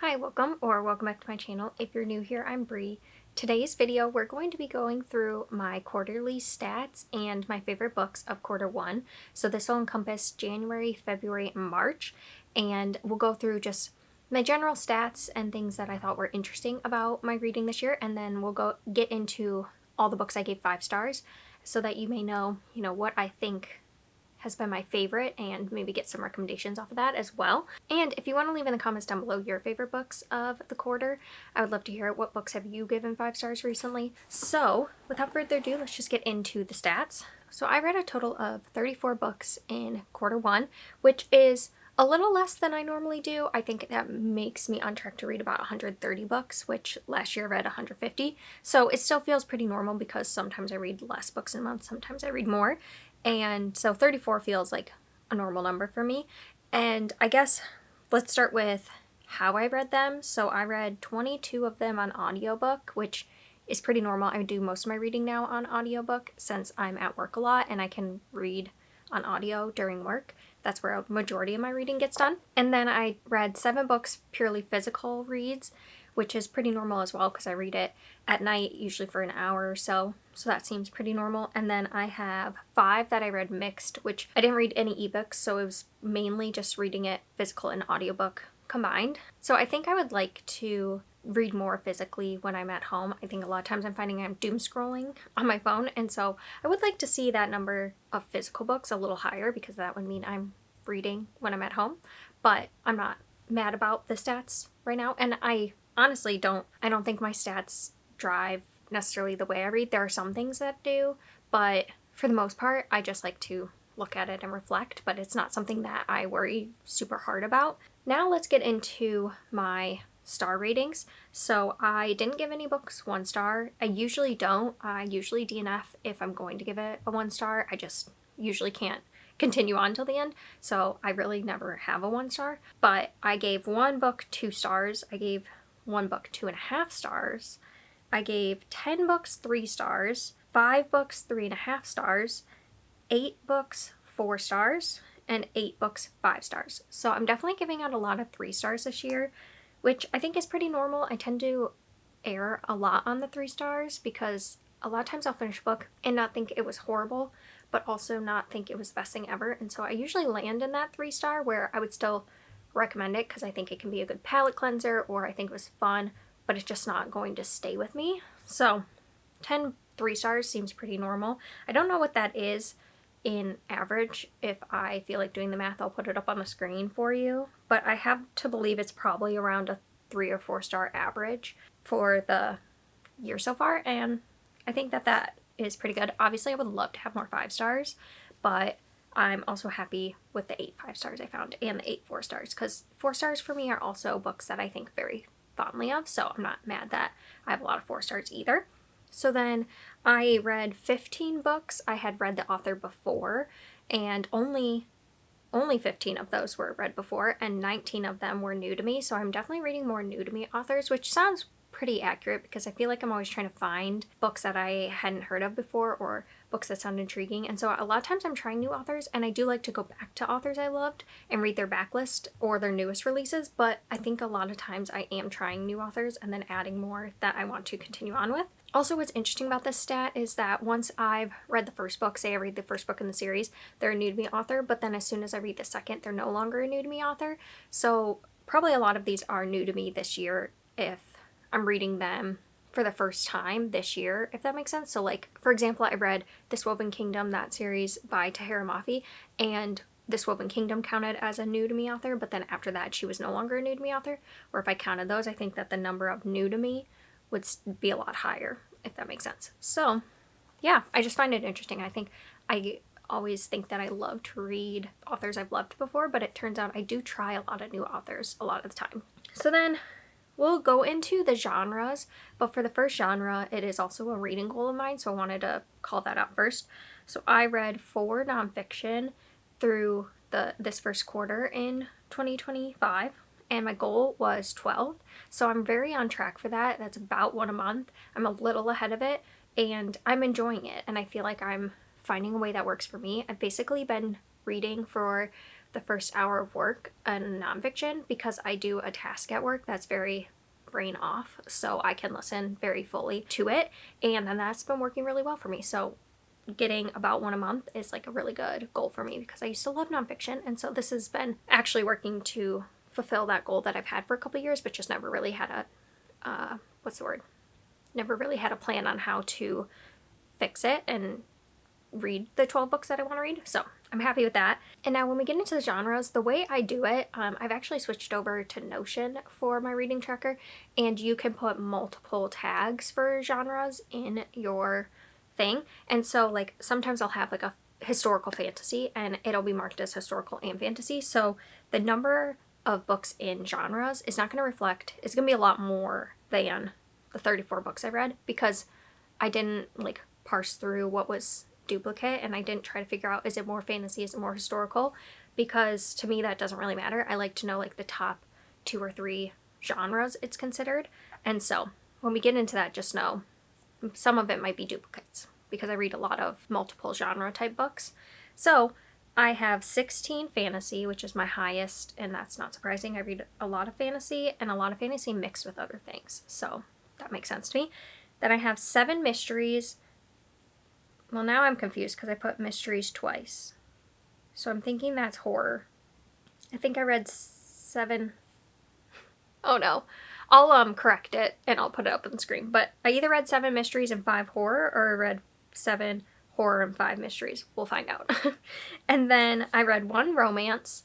Hi, welcome back to my channel. If you're new here, I'm Bree. Today's video, we're going to be going through my quarterly stats and my favorite books of quarter one. So this will encompass January, February, and March, and we'll go through just my general stats and things that I thought were interesting about my reading this year, and then we'll get into all the books I gave 5 stars so that you may know, what I think has been my favorite and maybe get some recommendations off of that as well. And if you want to leave in the comments down below your favorite books of the quarter, I would love to hear it. What books have you given 5 stars recently? So without further ado, let's just get into the stats. So I read a total of 34 books in quarter one, which is a little less than I normally do. I think that makes me on track to read about 130 books, which last year I read 150. So it still feels pretty normal because sometimes I read less books in a month, sometimes I read more. And so 34 feels like a normal number for me. And I guess let's start with how I read them. So I read 22 of them on audiobook, which is pretty normal. I do most of my reading now on audiobook since I'm at work a lot and I can read on audio during work. That's where a majority of my reading gets done. And then I read 7 books purely physical reads, which is pretty normal as well because I read it at night, usually for an hour or so. So that seems pretty normal. And then I have 5 that I read mixed, which I didn't read any ebooks, so it was mainly just reading it physical and audiobook combined. So I think I would like to read more physically when I'm at home. I think a lot of times I'm finding I'm doom scrolling on my phone, and so I would like to see that number of physical books a little higher because that would mean I'm reading when I'm at home. But I'm not mad about the stats right now, and I honestly don't think my stats drive necessarily the way I read. There are some things that do, but for the most part I just like to look at it and reflect, but it's not something that I worry super hard about. Now let's get into my star ratings. So I didn't give any books 1 star. I usually don't. I usually DNF if I'm going to give it a 1 star. I just usually can't continue on till the end, so I really never have a 1 star. But I gave 1 book 2 stars. I gave 1 book 2.5 stars. I gave 10 books 3 stars, 5 books 3.5 stars, 8 books 4 stars, and 8 books 5 stars. So I'm definitely giving out a lot of 3 stars this year, which I think is pretty normal. I tend to err a lot on the 3 stars because a lot of times I'll finish a book and not think it was horrible, but also not think it was the best thing ever. And so I usually land in that 3 star where I would still recommend it because I think it can be a good palate cleanser, or I think it was fun, but it's just not going to stay with me. So 10 3 stars seems pretty normal. I don't know what that is in average. If I feel like doing the math, I'll put it up on the screen for you, but I have to believe it's probably around a 3 or 4 star average for the year so far, and I think that is pretty good. Obviously I would love to have more 5 stars, but I'm also happy with the 8 5 stars I found and the 8 4 stars, because 4 stars for me are also books that I think very fondly of, so I'm not mad that I have a lot of 4 stars either. So then I read 15 books I had read the author before, and only 15 of those were read before, and 19 of them were new to me. So I'm definitely reading more new to me authors, which sounds pretty accurate because I feel like I'm always trying to find books that I hadn't heard of before or books that sound intriguing. And so a lot of times I'm trying new authors, and I do like to go back to authors I loved and read their backlist or their newest releases, but I think a lot of times I am trying new authors and then adding more that I want to continue on with. Also, what's interesting about this stat is that once I've read the first book, say I read the first book in the series, they're a new to me author, but then as soon as I read the second, they're no longer a new to me author. So probably a lot of these are new to me this year if I'm reading them for the first time this year, if that makes sense. So like, for example, I read This Woven Kingdom, that series by Tahira Mafi, and This Woven Kingdom counted as a new to me author, but then after that she was no longer a new to me author. Or if I counted those, I think that the number of new to me would be a lot higher, if that makes sense. So yeah, I just find it interesting. I always think that I love to read authors I've loved before, but it turns out I do try a lot of new authors a lot of the time. So then we'll go into the genres, but for the first genre, it is also a reading goal of mine, so I wanted to call that out first. So I read 4 nonfiction through this first quarter in 2025, and my goal was 12, so I'm very on track for that. That's about 1 a month. I'm a little ahead of it, and I'm enjoying it, and I feel like I'm finding a way that works for me. I've basically been reading for the first hour of work in nonfiction because I do a task at work that's very brain off, so I can listen very fully to it, and then that's been working really well for me. So getting about one a month is like a really good goal for me because I used to love nonfiction, and so this has been actually working to fulfill that goal that I've had for a couple of years, but just never really had a never really had a plan on how to fix it and read the 12 books that I want to read. So I'm happy with that. And now when we get into the genres, the way I do it, I've actually switched over to Notion for my reading tracker, and you can put multiple tags for genres in your thing. And so like sometimes I'll have like a historical fantasy and it'll be marked as historical and fantasy. So the number of books in genres is not going to reflect, it's going to be a lot more than the 34 books I read because I didn't like parse through what was duplicate, and I didn't try to figure out, is it more fantasy, is it more historical, because to me that doesn't really matter. I like to know like the top 2 or 3 genres it's considered, and so when we get into that, just know some of it might be duplicates because I read a lot of multiple genre type books. So I have 16 fantasy, which is my highest, and that's not surprising. I read a lot of fantasy, and a lot of fantasy mixed with other things, so that makes sense to me. Then I have 7 mysteries. Well, now I'm confused because I put mysteries twice. So I'm thinking that's horror. I think I read 7. Oh no. I'll correct it and I'll put it up on the screen. But I either read 7 mysteries and 5 horror, or I read 7 horror and 5 mysteries. We'll find out. And then I read 1 romance,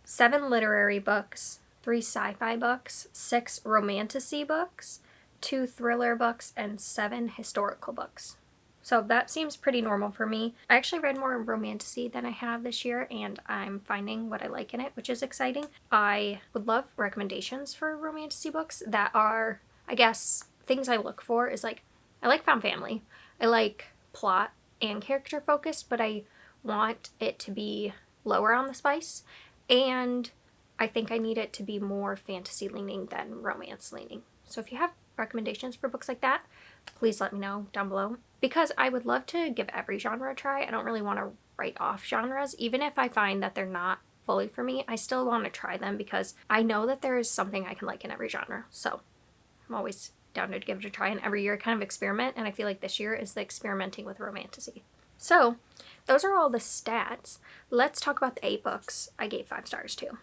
7 literary books, 3 sci-fi books, 6 romantasy books, 2 thriller books, and 7 historical books. So that seems pretty normal for me. I actually read more romantasy than I have this year, and I'm finding what I like in it, which is exciting. I would love recommendations for romantasy books that are, I guess, things I look for is like, I like found family. I like plot and character focused, but I want it to be lower on the spice, and I think I need it to be more fantasy leaning than romance leaning. So if you have recommendations for books like that, please let me know down below, because I would love to give every genre a try. I don't really want to write off genres. Even if I find that they're not fully for me, I still want to try them because I know that there is something I can like in every genre. So I'm always down to give it a try, and every year I kind of experiment, and I feel like this year is the experimenting with romantasy. So those are all the stats. Let's talk about the 8 books I gave 5 stars to.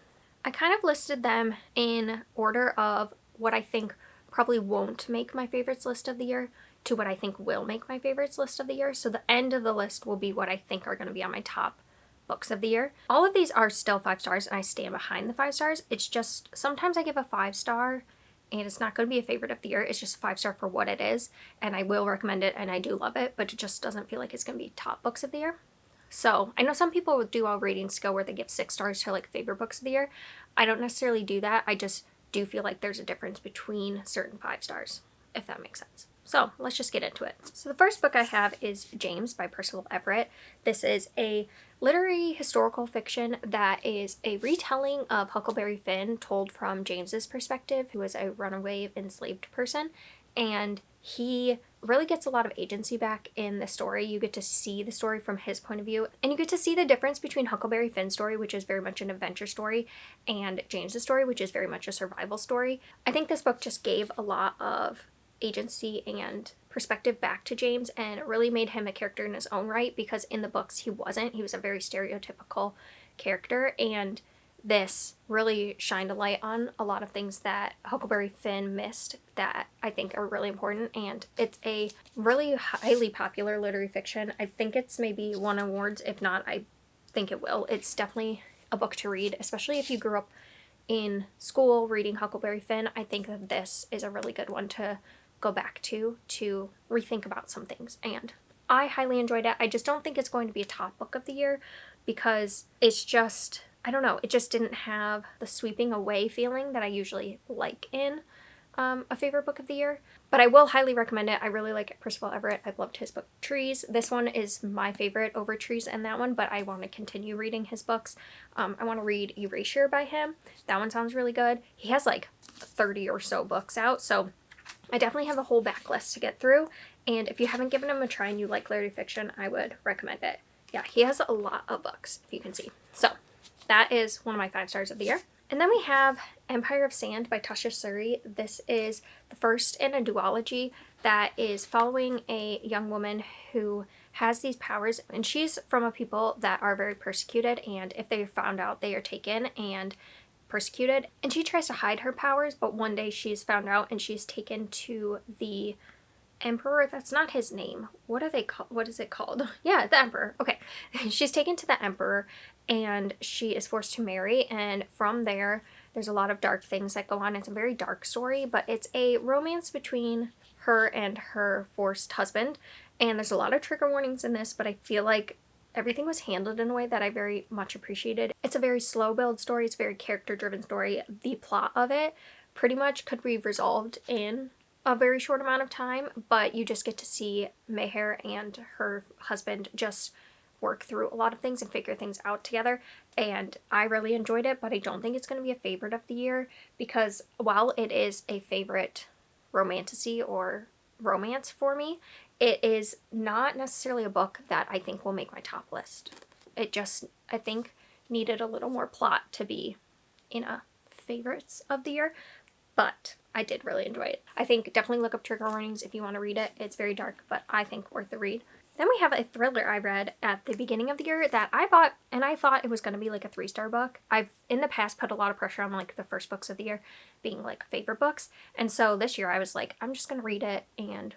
I kind of listed them in order of what I think probably won't make my favorites list of the year to what I think will make my favorites list of the year. So the end of the list will be what I think are going to be on my top books of the year. All of these are still 5 stars, and I stand behind the 5 stars. It's just sometimes I give a 5 star and it's not going to be a favorite of the year. It's just 5 star for what it is, and I will recommend it and I do love it, but it just doesn't feel like it's going to be top books of the year. So I know some people would do a rating scale where they give 6 stars to like favorite books of the year. I don't necessarily do that. I just do feel like there's a difference between certain 5 stars, if that makes sense. So let's just get into it. So the first book I have is James by Percival Everett. This is a literary historical fiction that is a retelling of Huckleberry Finn told from James's perspective, who is a runaway enslaved person, and he really gets a lot of agency back in the story. You get to see the story from his point of view, and you get to see the difference between Huckleberry Finn's story, which is very much an adventure story, and James's story, which is very much a survival story. I think this book just gave a lot of agency and perspective back to James, and it really made him a character in his own right, because in the books he wasn't. He was a very stereotypical character, and this really shined a light on a lot of things that Huckleberry Finn missed that I think are really important, and it's a really highly popular literary fiction. I think it's maybe won awards. If not, I think it will. It's definitely a book to read, especially if you grew up in school reading Huckleberry Finn. I think that this is a really good one to go back to rethink about some things, and I highly enjoyed it. I just don't think it's going to be a top book of the year because it's just, I don't know, it just didn't have the sweeping away feeling that I usually like in a favorite book of the year. But I will highly recommend it. I really like Percival Everett. I've loved his book Trees. This one is my favorite over Trees and that one, but I want to continue reading his books. I want to read Erasure by him. That one sounds really good. He has like 30 or so books out, so I definitely have a whole backlist to get through, and if you haven't given him a try and you like literary fiction, I would recommend it. Yeah, he has a lot of books, if you can see. So that is one of my 5 stars of the year. And then we have Empire of Sand by Tasha Suri. This is the first in a duology that is following a young woman who has these powers, and she's from a people that are very persecuted, and if they are found out, they are taken and persecuted. And she tries to hide her powers, but one day she's found out and she's taken to the Emperor. That's not his name. What are they called? What is it called? Yeah, the Emperor. Okay. She's taken to the Emperor and she is forced to marry, and from there's a lot of dark things that go on. It's a very dark story, but it's a romance between her and her forced husband, and there's a lot of trigger warnings in this, but I feel like everything was handled in a way that I very much appreciated. It's a very slow build story. It's a very character driven story. The plot of it pretty much could be resolved in a very short amount of time, but you just get to see Meher and her husband just work through a lot of things and figure things out together, and I really enjoyed it, but I don't think it's going to be a favorite of the year, because while it is a favorite romantasy or romance for me, it is not necessarily a book that I think will make my top list. It just, I think, needed a little more plot to be in a favorites of the year, but I did really enjoy it. I think definitely look up Trigger Warnings if you want to read it. It's very dark, but I think worth the read. Then we have a thriller I read at the beginning of the year that I bought, and I thought it was going to be like a 3-star book. I've in the past put a lot of pressure on like the first books of the year being like favorite books, and so this year I was like, I'm just going to read it and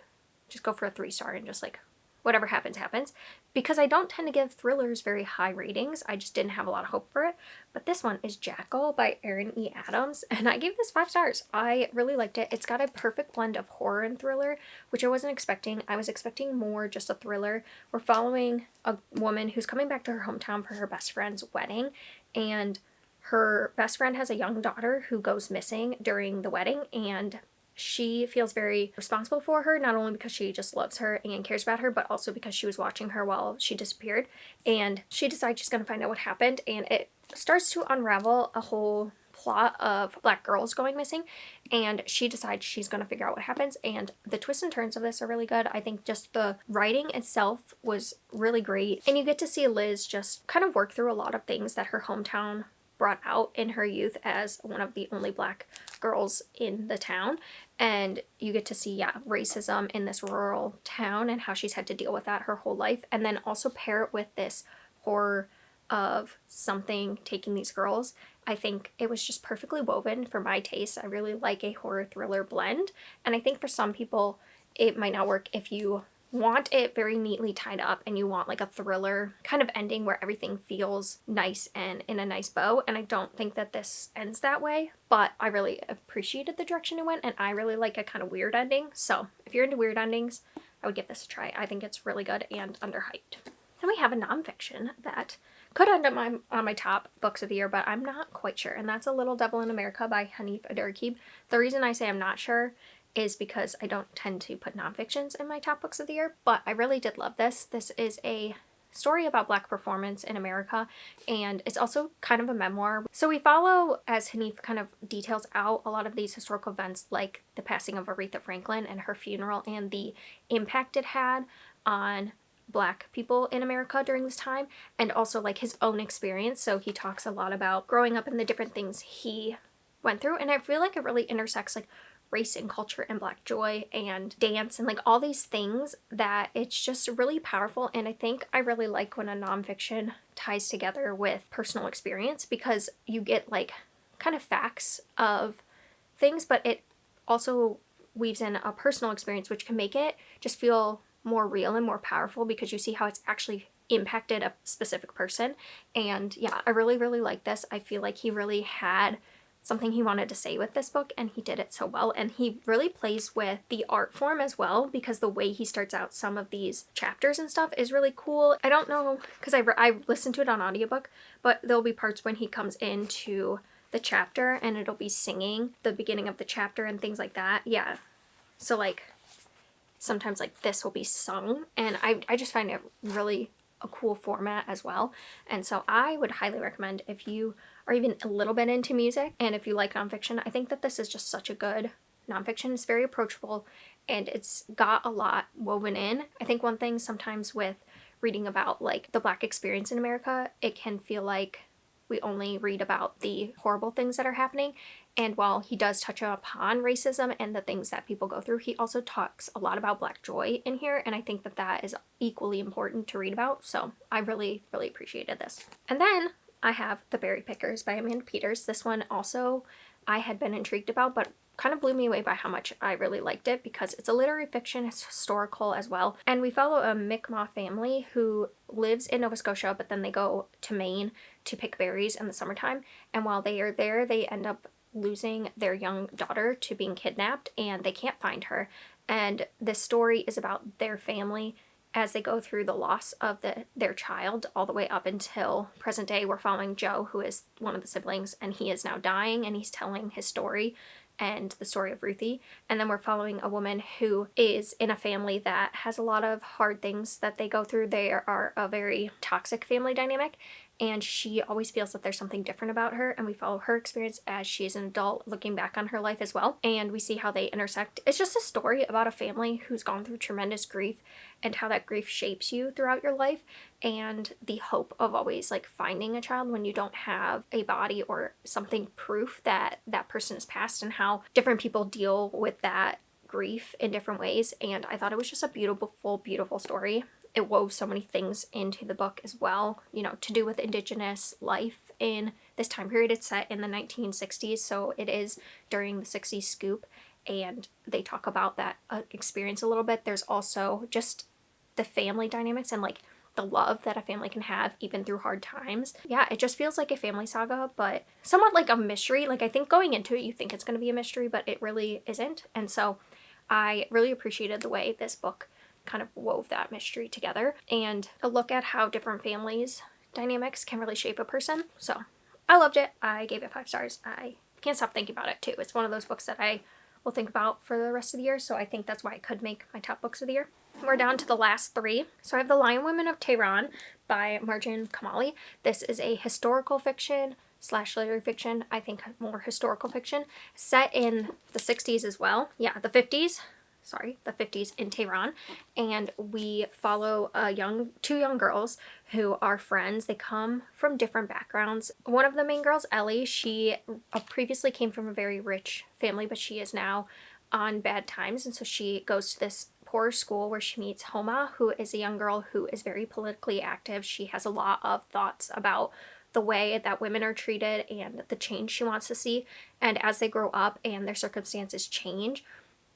just go for a 3-star and just like whatever happens, happens. Because I don't tend to give thrillers very high ratings. I just didn't have a lot of hope for it. But this one is Jackal by Erin E. Adams, and I gave this 5 stars. I really liked it. It's got a perfect blend of horror and thriller, which I wasn't expecting. I was expecting more just a thriller. We're following a woman who's coming back to her hometown for her best friend's wedding, and her best friend has a young daughter who goes missing during the wedding, and she feels very responsible for her, not only because she just loves her and cares about her, but also because she was watching her while she disappeared. And she decides she's going to find out what happened, and it starts to unravel a whole plot of Black girls going missing, and she decides she's going to figure out what happens, and the twists and turns of this are really good. I think just the writing itself was really great, and you get to see Liz just kind of work through a lot of things that her hometown brought out in her youth as one of the only Black girls in the town, and you get to see racism in this rural town and how she's had to deal with that her whole life, and then also pair it with this horror of something taking these girls. I think it was just perfectly woven for my taste. I really like a horror thriller blend, and I think for some people it might not work if you want it very neatly tied up and you want like a thriller kind of ending where everything feels nice and in a nice bow, and I don't think that this ends that way, but I really appreciated the direction it went, and I really like a kind of weird ending, so if you're into weird endings, I would give this a try. I think it's really good and underhyped. Then we have a nonfiction that could end up on my top books of the year, but I'm not quite sure, and that's A Little Devil in America by Hanif Abdurraqib. The reason I say I'm not sure is because I don't tend to put nonfictions in my top books of the year, but I really did love this. This is a story about Black performance in America, and it's also kind of a memoir. So we follow as Hanif kind of details out a lot of these historical events, like the passing of Aretha Franklin and her funeral and the impact it had on Black people in America during this time, and also like his own experience. So he talks a lot about growing up and the different things he went through, and I feel like it really intersects like race and culture and Black joy and dance and like all these things that it's just really powerful. And I think I really like when a nonfiction ties together with personal experience, because you get like kind of facts of things, but it also weaves in a personal experience, which can make it just feel more real and more powerful because you see how it's actually impacted a specific person. And yeah, I really, really like this. I feel like he really had something he wanted to say with this book, and he did it so well, and he really plays with the art form as well, because the way he starts out some of these chapters and stuff is really cool. I don't know, because I listened to it on audiobook, but there'll be parts when he comes into the chapter and it'll be singing the beginning of the chapter and things like that. Yeah, so like sometimes like this will be sung, and I just find it really a cool format as well. And so I would highly recommend, if you are even a little bit into music and if you like nonfiction, I think that this is just such a good nonfiction. It's very approachable and it's got a lot woven in. I think one thing sometimes with reading about like the Black experience in America, it can feel like we only read about the horrible things that are happening. And while he does touch upon racism and the things that people go through, he also talks a lot about Black joy in here, and I think that that is equally important to read about, so I really, really appreciated this. And then I have The Berry Pickers by Amanda Peters. This one also I had been intrigued about, but kind of blew me away by how much I really liked it, because it's a literary fiction, it's historical as well, and we follow a Mi'kmaq family who lives in Nova Scotia, but then they go to Maine to pick berries in the summertime, and while they are there, they end up losing their young daughter to being kidnapped, and they can't find her. And this story is about their family as they go through the loss of their child all the way up until present day. We're following Joe, who is one of the siblings, and he is now dying, and he's telling his story and the story of Ruthie. And then we're following a woman who is in a family that has a lot of hard things that they go through. They are a very toxic family dynamic, and she always feels that there's something different about her, and we follow her experience as she is an adult looking back on her life as well, and we see how they intersect. It's just a story about a family who's gone through tremendous grief and how that grief shapes you throughout your life, and the hope of always like finding a child when you don't have a body or something proof that that person has passed, and how different people deal with that grief in different ways. And I thought it was just a beautiful, beautiful story. It wove so many things into the book as well, you know, to do with Indigenous life in this time period. It's set in the 1960s, so it is during the 60s scoop, and they talk about that experience a little bit. There's also just the family dynamics and like the love that a family can have even through hard times. Yeah, it just feels like a family saga, but somewhat like a mystery. Like, I think going into it, you think it's going to be a mystery, but it really isn't. And so I really appreciated the way this book kind of wove that mystery together, and a look at how different families dynamics can really shape a person. So I loved it. I gave it 5 stars. I can't stop thinking about it too. It's one of those books that I will think about for the rest of the year, so I think that's why it could make my top books of the year. We're down to the last 3. So I have The Lion Women of Tehran by Marjan Kamali. This is a historical fiction / literary fiction, I think more historical fiction, set in the 60s as well. Yeah, the 50s in Tehran, and we follow two young girls who are friends. They come from different backgrounds. One of the main girls, Ellie, she previously came from a very rich family, but she is now on bad times, and so she goes to this poor school where she meets Homa, who is a young girl who is very politically active. She has a lot of thoughts about the way that women are treated and the change she wants to see, and as they grow up and their circumstances change,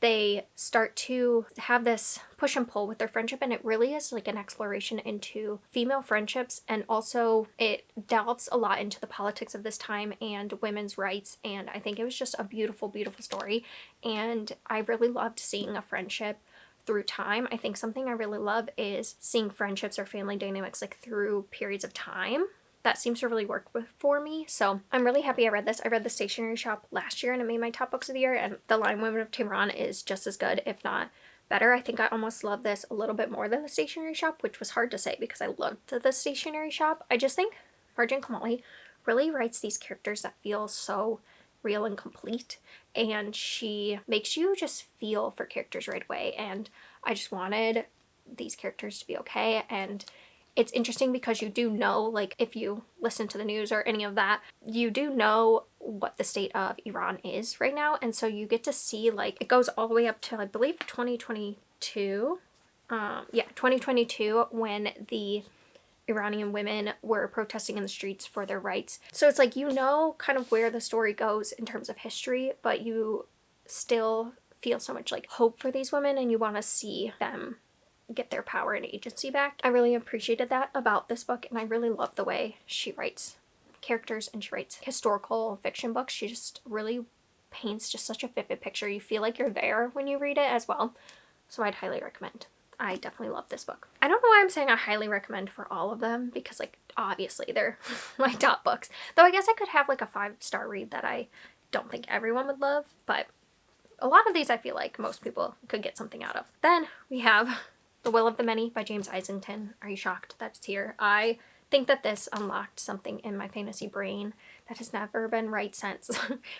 they start to have this push and pull with their friendship, and it really is like an exploration into female friendships, and also it delves a lot into the politics of this time and women's rights, and I think it was just a beautiful, beautiful story, and I really loved seeing a friendship through time. I think something I really love is seeing friendships or family dynamics like through periods of time. That seems to really work for me, so I'm really happy I read this. I read The Stationery Shop last year and it made my top books of the year, and The Lion Women of Tehran is just as good, if not better. I think I almost love this a little bit more than The Stationery Shop, which was hard to say because I loved The Stationery Shop. I just think Marjan Kamali really writes these characters that feel so real and complete, and she makes you just feel for characters right away, and I just wanted these characters to be okay. And it's interesting because you do know, like, if you listen to the news or any of that, you do know what the state of Iran is right now. And so you get to see, like, it goes all the way up to, I believe, 2022. 2022, when the Iranian women were protesting in the streets for their rights. So it's like, you know, kind of where the story goes in terms of history, but you still feel so much, like, hope for these women, and you want to see them get their power and agency back. I really appreciated that about this book, and I really love the way she writes characters and she writes historical fiction books. She just really paints just such a vivid picture. You feel like you're there when you read it as well. So I'd highly recommend. I definitely love this book. I don't know why I'm saying I highly recommend for all of them, because, like, obviously they're my top books. Though I guess I could have like a 5-star read that I don't think everyone would love, but a lot of these I feel like most people could get something out of. Then we have The Will of the Many by James Islington. Are you shocked that it's here? I think that this unlocked something in my fantasy brain that has never been right since.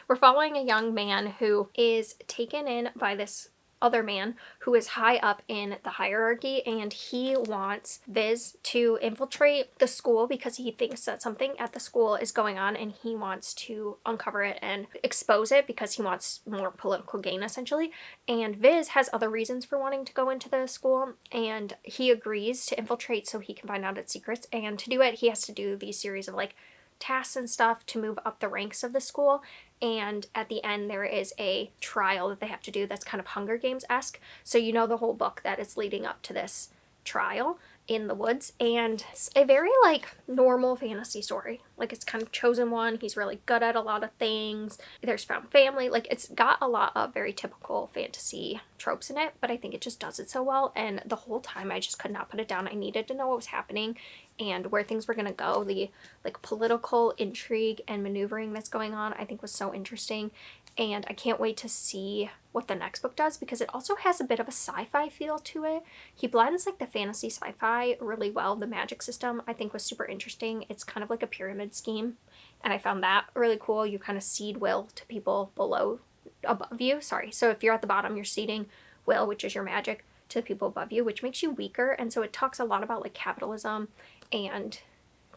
We're following a young man who is taken in by this other man who is high up in the hierarchy, and he wants Viz to infiltrate the school because he thinks that something at the school is going on and he wants to uncover it and expose it because he wants more political gain, essentially. And Viz has other reasons for wanting to go into the school, and he agrees to infiltrate so he can find out its secrets. And to do it, he has to do these series of like tasks and stuff to move up the ranks of the school. And at the end there is a trial that they have to do that's kind of Hunger Games-esque, so you know the whole book that it's leading up to this trial in the woods. And it's a very like normal fantasy story, like it's kind of chosen one, he's really good at a lot of things, there's found family, like it's got a lot of very typical fantasy tropes in it, but I think it just does it so well. And the whole time I just could not put it down. I needed to know what was happening and where things were going to go. The like political intrigue and maneuvering that's going on I think was so interesting, and I can't wait to see what the next book does because it also has a bit of a sci-fi feel to it. He blends like the fantasy sci-fi really well. The magic system I think was super interesting. It's kind of like a pyramid scheme, and I found that really cool. You kind of seed will to people above you. So if you're at the bottom, you're seeding will, which is your magic, to the people above you, which makes you weaker. And so it talks a lot about like capitalism and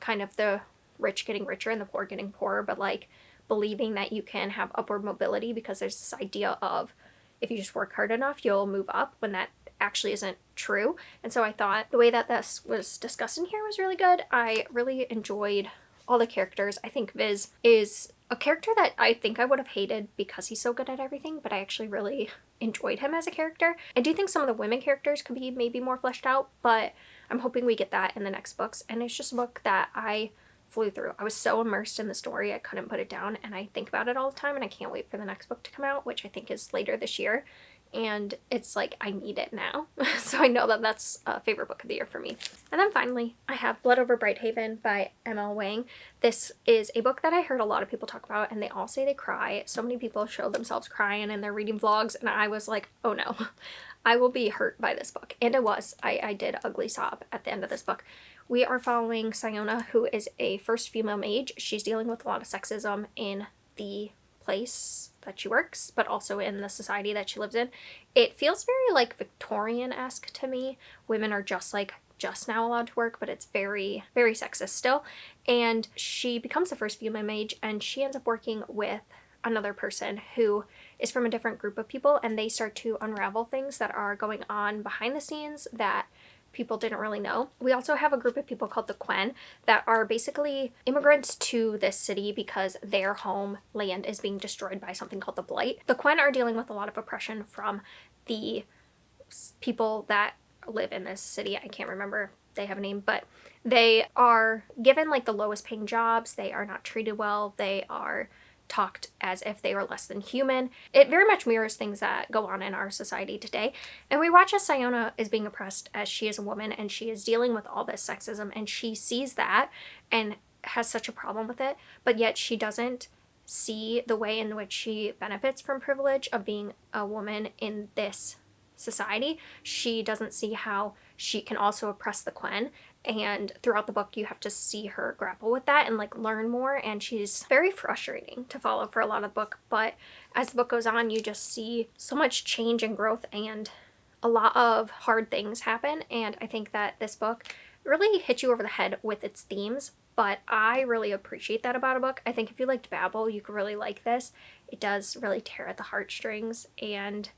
kind of the rich getting richer and the poor getting poorer, but like believing that you can have upward mobility because there's this idea of if you just work hard enough you'll move up, when that actually isn't true. And so I thought the way that this was discussed in here was really good. I really enjoyed all the characters. I think Viz is a character that I think I would have hated because he's so good at everything, but I actually really enjoyed him as a character. I do think some of the women characters could be maybe more fleshed out, but I'm hoping we get that in the next books. And it's just a book that I flew through. I was so immersed in the story I couldn't put it down, and I think about it all the time, and I can't wait for the next book to come out, which I think is later this year. And it's like I need it now. So I know that that's a favorite book of the year for me. And then finally I have Blood Over Brighthaven by M.L. Wang. This is a book that I heard a lot of people talk about and they all say they cry. So many people show themselves crying and they're reading vlogs, and I was like, oh no, I will be hurt by this book. And it was. I did ugly sob at the end of this book. We are following Sayona, who is a first female mage. She's dealing with a lot of sexism in the place that she works, but also in the society that she lives in. It feels very like Victorian-esque to me. Women are just now allowed to work, but it's very, very sexist still. And she becomes the first female mage, and she ends up working with another person who is from a different group of people, and they start to unravel things that are going on behind the scenes that people didn't really know. We also have a group of people called the Quen that are basically immigrants to this city because their homeland is being destroyed by something called the Blight. The Quen are dealing with a lot of oppression from the people that live in this city. I can't remember, they have a name, but they are given like the lowest paying jobs. They are not treated well. They are talked as if they were less than human. It very much mirrors things that go on in our society today. And we watch as Sayona is being oppressed as she is a woman, and she is dealing with all this sexism, and she sees that and has such a problem with it, but yet she doesn't see the way in which she benefits from privilege of being a woman in this society. She doesn't see how she can also oppress the Quen, and throughout the book you have to see her grapple with that and like learn more, and she's very frustrating to follow for a lot of the book. But as the book goes on, you just see so much change and growth, and a lot of hard things happen. And I think that this book really hits you over the head with its themes, but I really appreciate that about a book. I think if you liked Babel, you could really like this. It does really tear at the heartstrings, and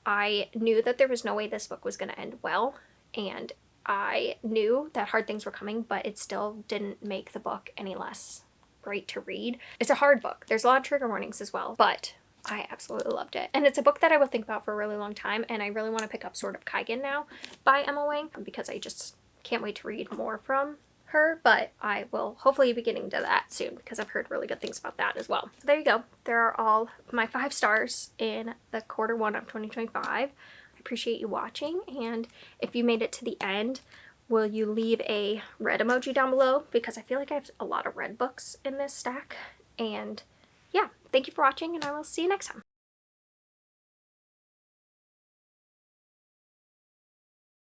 I knew that there was no way this book was going to end well, and I knew that hard things were coming, but it still didn't make the book any less great to read. It's a hard book. There's a lot of trigger warnings as well, but I absolutely loved it. And it's a book that I will think about for a really long time, and I really want to pick up Sword of Kaigen now by Emma Wang because I just can't wait to read more from her, but I will hopefully be getting to that soon because I've heard really good things about that as well. So there you go. There are all my 5 stars in the Q1 of 2025. I appreciate you watching, and if you made it to the end, will you leave a red emoji down below, because I feel like I have a lot of red books in this stack. And yeah, thank you for watching, and I will see you next time.